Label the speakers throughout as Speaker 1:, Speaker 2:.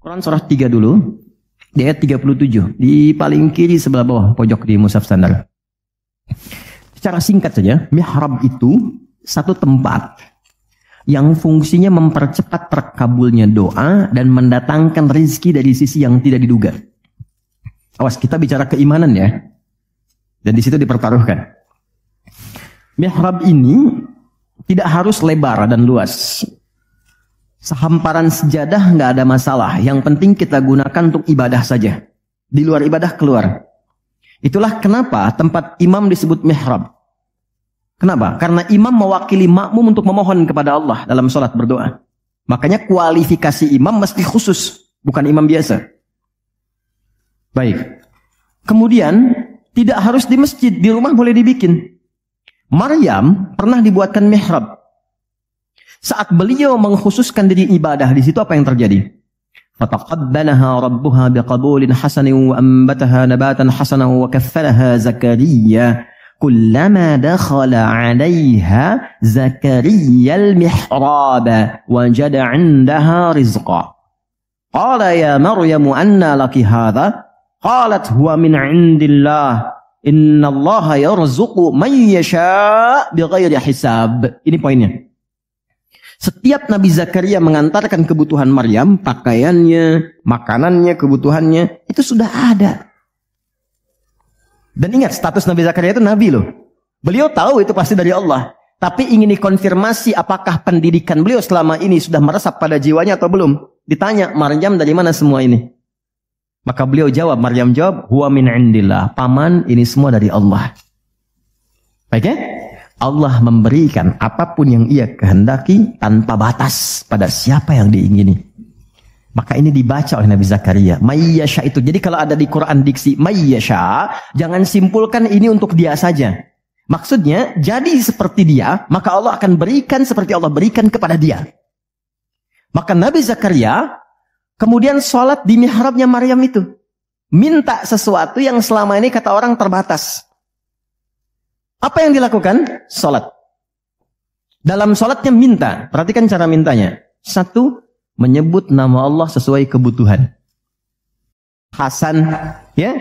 Speaker 1: Quran surah 3 dulu, di ayat 37, di paling kiri sebelah bawah pojok di mushaf standar. Secara singkat saja, mihrab itu satu tempat yang fungsinya mempercepat terkabulnya doa dan mendatangkan rezeki dari sisi yang tidak diduga. Awas, kita bicara keimanan ya. Dan di situ dipertaruhkan. Mihrab ini tidak harus lebar dan luas. Sehamparan sejadah nggak ada masalah. Yang penting kita gunakan untuk ibadah saja. Di luar ibadah keluar. Itulah kenapa tempat imam disebut mihrab. Kenapa? Karena imam mewakili makmum untuk memohon kepada Allah dalam sholat berdoa. Makanya kualifikasi imam mesti khusus. Bukan imam biasa. Baik. Kemudian tidak harus di masjid. Di rumah boleh dibikin. Maryam pernah dibuatkan mihrab. Saat beliau mengkhususkan diri ibadah, di situ apa yang terjadi? Fataqabbalaha rabbuha biqabulin hasanin wa ambataha nabatan hasanan wa kaffalaha Zakaria. Kullama dakhala 'alayha Zakaria al-mihrab wajada 'indaha rizqa. Qala ya Maryam anna laki hadha? Qalat huwa min 'indillah. Innallaha yarzuqu man yasha' bighairi hisab. Ini poinnya. Setiap Nabi Zakaria mengantarkan kebutuhan Maryam, pakaiannya, makanannya, kebutuhannya, itu sudah ada. Dan ingat, status Nabi Zakaria itu Nabi loh. Beliau tahu itu pasti dari Allah. Tapi ingin dikonfirmasi apakah pendidikan beliau selama ini sudah meresap pada jiwanya atau belum. Ditanya, Maryam dari mana semua ini? Maka beliau jawab, Maryam jawab, huwa min indillah. Paman, ini semua dari Allah. Baik ya? Allah memberikan apapun yang ia kehendaki tanpa batas pada siapa yang diingini. Maka ini dibaca oleh Nabi Zakaria. Mayyasha itu. Jadi kalau ada di Quran diksi mayyasha, jangan simpulkan ini untuk dia saja. Maksudnya, jadi seperti dia, maka Allah akan berikan seperti Allah berikan kepada dia. Maka Nabi Zakaria kemudian sholat di mihrabnya Maryam itu. Minta sesuatu yang selama ini kata orang terbatas. Apa yang dilakukan? Sholat. Dalam sholatnya minta. Perhatikan cara mintanya. Satu, menyebut nama Allah sesuai kebutuhan. Hasan. Ya.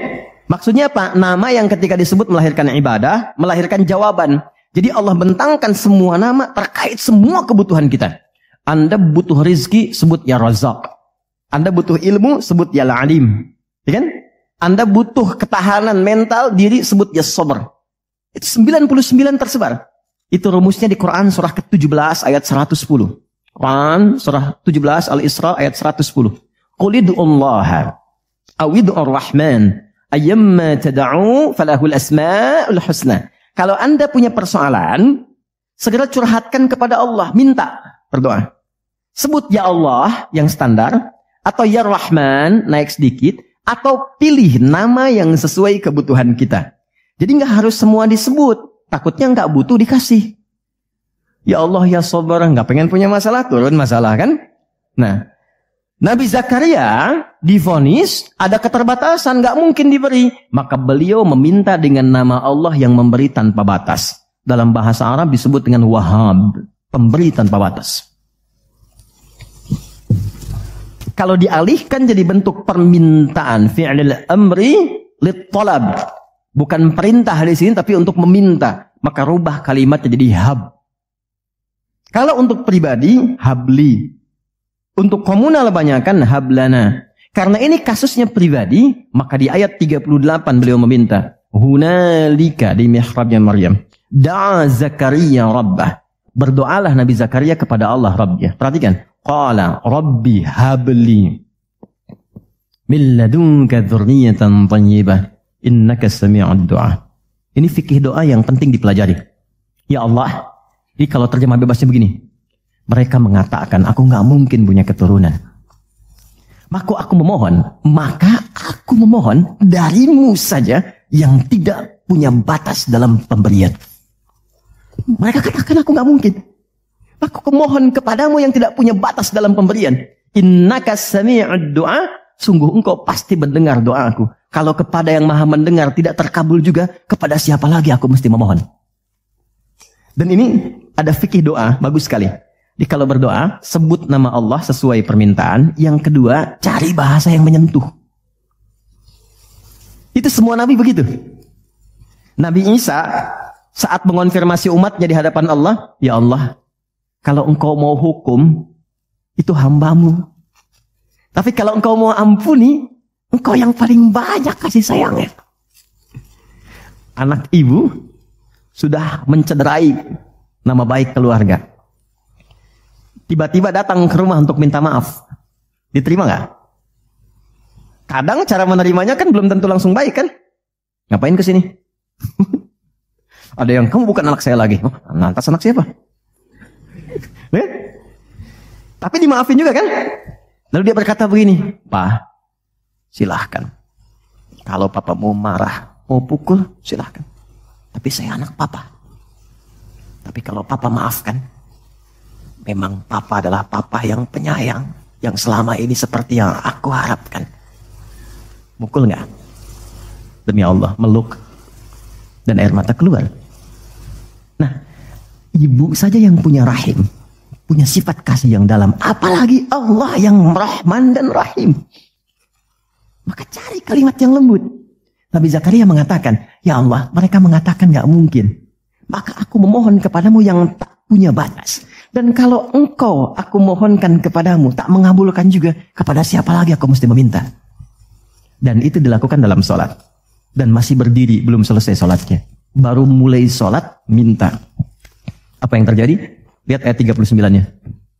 Speaker 1: Maksudnya apa? Nama yang ketika disebut melahirkan ibadah, melahirkan jawaban. Jadi Allah bentangkan semua nama terkait semua kebutuhan kita. Anda butuh rizki, sebut ya Razak. Anda butuh ilmu, sebut ya Alim. Ya kan? Anda butuh ketahanan mental diri, sebut ya Sabr. Itu 99 tersebar. Itu rumusnya di Quran surah ke-17 ayat 110. Quran surah 17 Al-Isra ayat 110. Qul id'ullaha awid'ur rahman ayyamma tad'u falahul asma'ul husna. Kalau Anda punya persoalan, segera curhatkan kepada Allah, minta, berdoa. Sebut ya Allah yang standar atau ya Rahman naik sedikit atau pilih nama yang sesuai kebutuhan kita. Jadi nggak harus semua disebut. Takutnya nggak butuh dikasih. Ya Allah ya Sabar, nggak pengen punya masalah, turun masalah kan? Nah, Nabi Zakaria divonis ada keterbatasan, nggak mungkin diberi. Maka beliau meminta dengan nama Allah yang memberi tanpa batas. Dalam bahasa Arab disebut dengan Wahhab, pemberi tanpa batas. Kalau dialihkan jadi bentuk permintaan, fi'lil amri lit talab. Bukan perintah di sini, tapi untuk meminta. Maka rubah kalimatnya jadi hab. Kalau untuk pribadi, habli. Untuk komunal banyakan, hablana. Karena ini kasusnya pribadi, maka di ayat 38 beliau meminta. Hunalika di mihrabnya Maryam. Da'a Zakaria Rabbah. Berdoalah Nabi Zakaria kepada Allah Rabbnya. Perhatikan. Qala Rabbi habli. Min ladunka dzurriyyatan thayyibah. Innaka sami'ud du'a. Ini fikih doa yang penting dipelajari. Ya Allah, ini kalau terjemah bebasnya begini. Mereka mengatakan, aku nggak mungkin punya keturunan. Maka aku memohon darimu saja yang tidak punya batas dalam pemberian. Mereka katakan aku nggak mungkin. Aku memohon kepadamu yang tidak punya batas dalam pemberian. Innaka sami'ud du'a. Sungguh engkau pasti mendengar doaku. Kalau kepada yang maha mendengar tidak terkabul juga, kepada siapa lagi aku mesti memohon? Dan ini ada fikih doa, bagus sekali. Jadi kalau berdoa, sebut nama Allah sesuai permintaan. Yang kedua, cari bahasa yang menyentuh. Itu semua Nabi begitu. Nabi Isa saat mengonfirmasi umatnya di hadapan Allah, ya Allah, kalau engkau mau hukum, itu hambamu. Tapi kalau engkau mau ampuni, engkau yang paling banyak kasih sayangnya. Anak ibu sudah mencederai nama baik keluarga. Tiba-tiba datang ke rumah untuk minta maaf. Diterima nggak? Kadang cara menerimanya kan belum tentu langsung baik kan? Ngapain ke sini? Ada yang, kamu bukan anak saya lagi. Oh, lantas anak siapa? Tapi dimaafin juga kan? Lalu dia berkata begini, Pak, silahkan. Kalau papa mau marah, mau pukul, silahkan. Tapi saya anak papa. Tapi kalau papa maafkan, memang papa adalah papa yang penyayang, yang selama ini seperti yang aku harapkan. Mukul nggak? Demi Allah, meluk. Dan air mata keluar. Nah, ibu saja yang punya rahim, punya sifat kasih yang dalam, apalagi Allah yang Rahman dan Rahim. Maka cari kalimat yang lembut. Nabi Zakaria mengatakan, ya Allah, mereka mengatakan gak mungkin. Maka aku memohon kepadamu yang tak punya batas. Dan kalau engkau aku mohonkan kepadamu tak mengabulkan juga, kepada siapa lagi aku mesti meminta? Dan itu dilakukan dalam sholat. Dan masih berdiri, belum selesai sholatnya. Baru mulai sholat, minta. Apa yang terjadi? Lihat ayat 39-nya.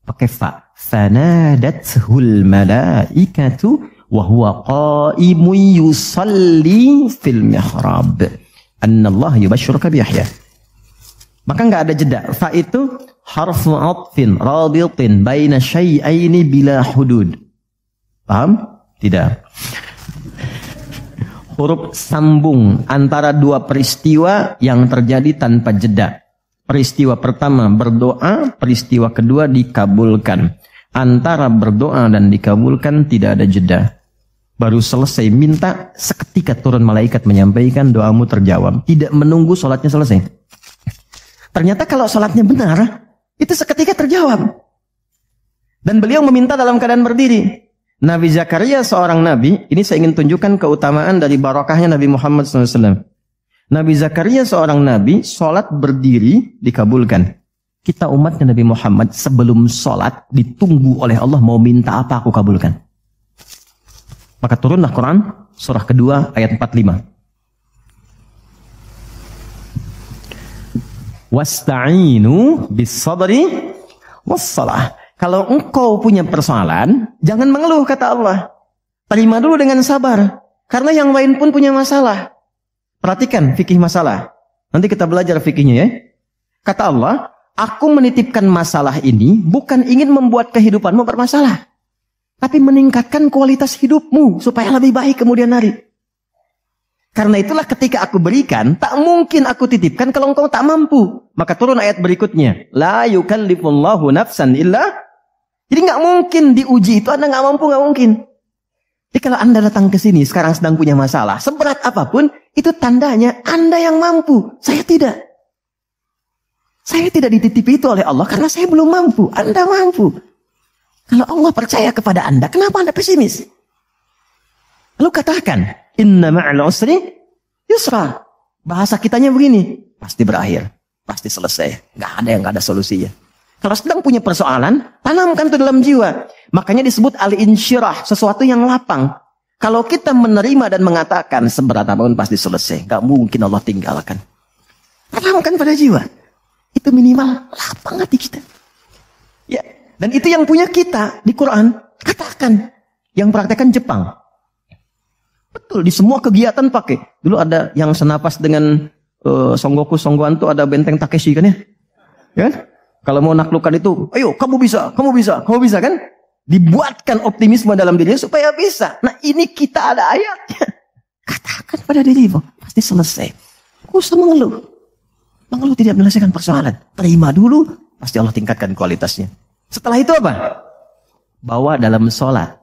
Speaker 1: Pakai fa. Fanadathul malaikatu wa huwa qaimun yusalli fil mihrab. Annallahu yubashshiruka bi Yahya. Maka enggak ada jeda. Fa itu harfu 'atfin raditin baina syai'aini bila hudud. Paham? Tidak. Huruf sambung antara dua peristiwa yang terjadi tanpa jeda. Peristiwa pertama berdoa, peristiwa kedua dikabulkan. Antara berdoa dan dikabulkan tidak ada jeda. Baru selesai minta, seketika turun malaikat menyampaikan doamu terjawab. Tidak menunggu sholatnya selesai. Ternyata kalau sholatnya benar, itu seketika terjawab. Dan beliau meminta dalam keadaan berdiri. Nabi Zakaria seorang nabi, ini saya ingin tunjukkan keutamaan dari barakahnya Nabi Muhammad SAW. Nabi Zakaria seorang nabi, sholat berdiri dikabulkan. Kita umatnya Nabi Muhammad sebelum sholat ditunggu oleh Allah mau minta apa aku kabulkan. Maka turunlah Quran surah kedua ayat 45. Wasta'inu bis sabri wassalah. Kalau engkau punya persoalan, jangan mengeluh kata Allah. Terima dulu dengan sabar. Karena yang lain pun punya masalah. Perhatikan fikih masalah. Nanti kita belajar fikihnya ya. Kata Allah, aku menitipkan masalah ini bukan ingin membuat kehidupanmu bermasalah. Tapi meningkatkan kualitas hidupmu supaya lebih baik kemudian hari. Karena itulah ketika aku berikan, tak mungkin aku titipkan kalau engkau tak mampu. Maka turun ayat berikutnya. La yukallifullahu nafsan illa. Jadi nggak mungkin diuji itu Anda nggak mampu, nggak mungkin. Jadi kalau Anda datang ke sini sekarang sedang punya masalah, seberat apapun, itu tandanya Anda yang mampu. Saya tidak. Saya tidak dititipi itu oleh Allah karena saya belum mampu. Anda mampu. Kalau Allah percaya kepada Anda, kenapa Anda pesimis? Lalu katakan, inna ma'al usri yusra. Bahasa kitanya begini, pasti berakhir, pasti selesai. Nggak ada yang nggak ada solusinya. Kalau sedang punya persoalan, tanamkan itu dalam jiwa. Makanya disebut al-insyirah, sesuatu yang lapang. Kalau kita menerima dan mengatakan seberat apapun pasti selesai, nggak mungkin Allah tinggalkan. Tanamkan pada jiwa. Itu minimal lapang hati kita. Ya, dan itu yang punya kita di Quran. Katakan, yang praktekkan Jepang. Betul, di semua kegiatan pakai. Dulu ada yang senapas dengan Songgoku Songgoan tuh ada benteng Takeshi kan ya? Ya kan? Kalau mau naklukkan itu, ayo kamu bisa, kamu bisa, kamu bisa kan? Dibuatkan optimisme dalam dirinya supaya bisa. Nah ini kita ada ayatnya. Katakan pada dirimu, pasti selesai. Gak usah mengeluh. Mengeluh tidak menyelesaikan persoalan. Terima dulu, pasti Allah tingkatkan kualitasnya. Setelah itu apa? Bawa dalam sholat.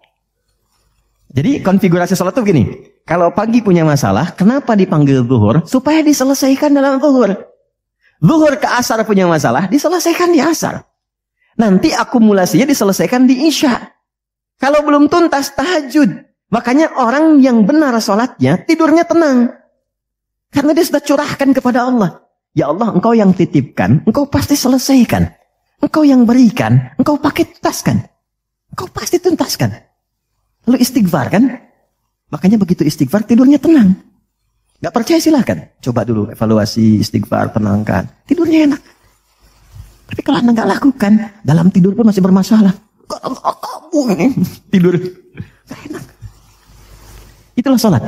Speaker 1: Jadi konfigurasi sholat itu begini. Kalau pagi punya masalah, kenapa dipanggil zuhur? Supaya diselesaikan dalam zuhur. Zuhur ke asar punya masalah, diselesaikan di asar. Nanti akumulasinya diselesaikan di Isya. Kalau belum tuntas, tahajud. Makanya orang yang benar sholatnya, tidurnya tenang. Karena dia sudah curahkan kepada Allah. Ya Allah, engkau yang titipkan, engkau pasti selesaikan. Engkau yang berikan, engkau pakai tuntaskan. Engkau pasti tuntaskan. Lalu istighfar kan? Makanya begitu istighfar, tidurnya tenang. Gak percaya silahkan. Coba dulu evaluasi istighfar, tenangkan. Tidurnya enak. Tapi kalau Anda gak lakukan, dalam tidur pun masih bermasalah. Kamu ini tidur. Gak enak. Itulah sholat.